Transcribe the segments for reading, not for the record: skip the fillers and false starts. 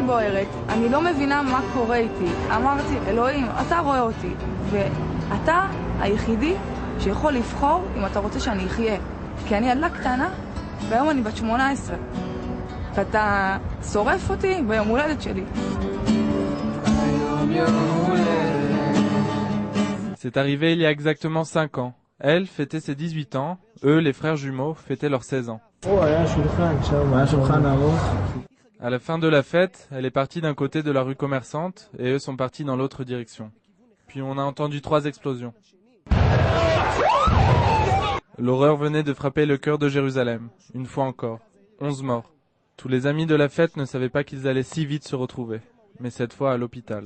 בוערת, אני לא מבינה מה קורה איתי. אמרתי, אלוהים, אתה רואה אותי, ואתה היחידי שיכול לבחור אם אתה רוצה שאני אחיה. כי אני ילדה קטנה, והיום אני בת 18. ואתה שורף אותי ביום הולדת שלי. C'est arrivé il y a exactement 5 ans. Elle fêtait ses 18 ans, eux, les frères jumeaux, fêtaient leurs 16 ans. À la fin de la fête, elle est partie d'un côté de la rue commerçante et eux sont partis dans l'autre direction. Puis on a entendu 3 explosions. L'horreur venait de frapper le cœur de Jérusalem, une fois encore. 11 morts. Tous les amis de la fête ne savaient pas qu'ils allaient si vite se retrouver, mais cette fois à l'hôpital.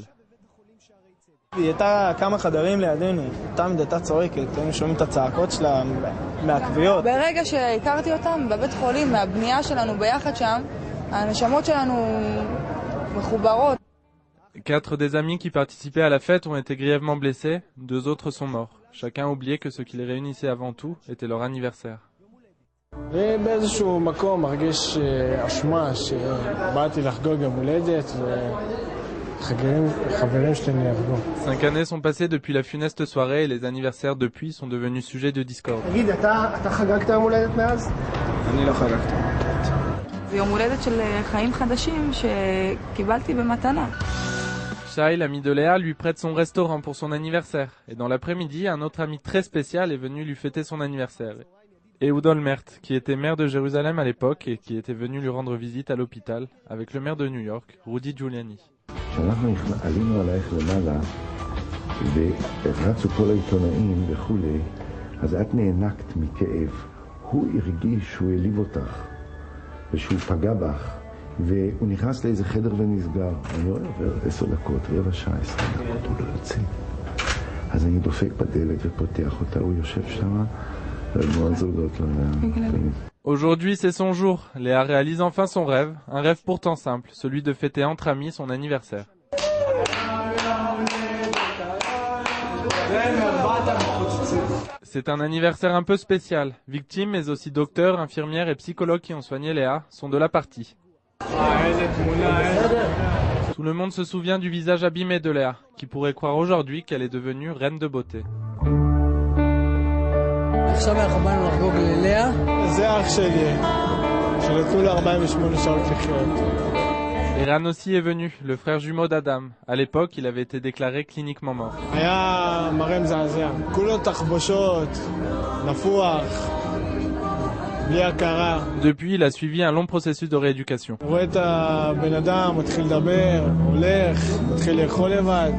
היא הייתה כמה חדרים לידינו, תמיד הייתה צועקת, היינו שומעים את הצעקות שלה מהכוויות. ברגע שהכרתי אותם בבית חולים, מהבנייה שלנו ביחד שם, הנשמות שלנו מחוברות. 4 des amis qui participaient à la fête ont été grièvement blessés, 2 autres sont morts. Chacun oubliait que ce qui les réunissait avant tout était leur anniversaire. ובאיזשהו מקום מרגיש אשמה שבאתי לחגוג יום הולדת 5 années sont passées depuis la funeste soirée et les anniversaires depuis sont devenus sujets de discorde. זה יום הולדת של חיים חדשים שקיבלתי במתנה. Shai, l'ami de Léa, lui prête son restaurant pour son anniversaire. Et dans l'après-midi, un autre ami très spécial est venu lui fêter son anniversaire. Ehud Olmert, qui était maire de Jérusalem à l'époque et qui était venu lui rendre visite à l'hôpital avec le maire de New York, Rudy Giuliani. כשאנחנו עלינו עלייך למעלה ורצו כל העיתונאים וכולי, אז את נאנקת מכאב. הוא הרגיש שהוא העליב אותך ושהוא פגע בך, והוא נכנס לאיזה חדר ונסגר. אני רואה עובר 10 דקות, רבע שעה, 20 דקות, הוא לא יוצא. אז אני דופק בדלת ופותח אותה, הוא יושב שם, והדמעות זולגות לו. Aujourd'hui, c'est son jour. Léa réalise enfin son rêve, un rêve pourtant simple, celui de fêter entre amis son anniversaire. C'est un anniversaire un peu spécial. Victimes, mais aussi docteurs, infirmières et psychologues qui ont soigné Léa sont de la partie. Tout le monde se souvient du visage abîmé de Léa, qui pourrait croire aujourd'hui qu'elle est devenue reine de beauté. עכשיו אנחנו באנו לחגוג ללאה. זה אח שלי, שנתנו לה 48 שעות לחיות. Eran aussi est venu, le frère jumeau d'Adam. À l'époque, il avait été déclaré cliniquement mort. היה מראה מזעזע. כולו תחבושות, נפוח, בלי הכרה. Depuis, il a suivi un long processus de rééducation. רואה את הבן אדם, מתחיל לדבר, הולך, מתחיל לאכול לבד.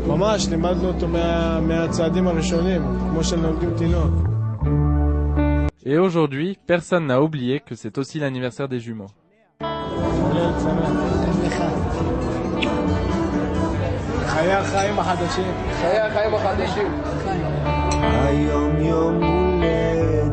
ממש, לימדנו אותו מהצעדים הראשונים, כמו שנולדים תינוק. Et aujourd'hui, personne n'a oublié que c'est aussi l'anniversaire des jumeaux. חיי החיים החדשים. חיי החיים החדשים. היום יום הולדת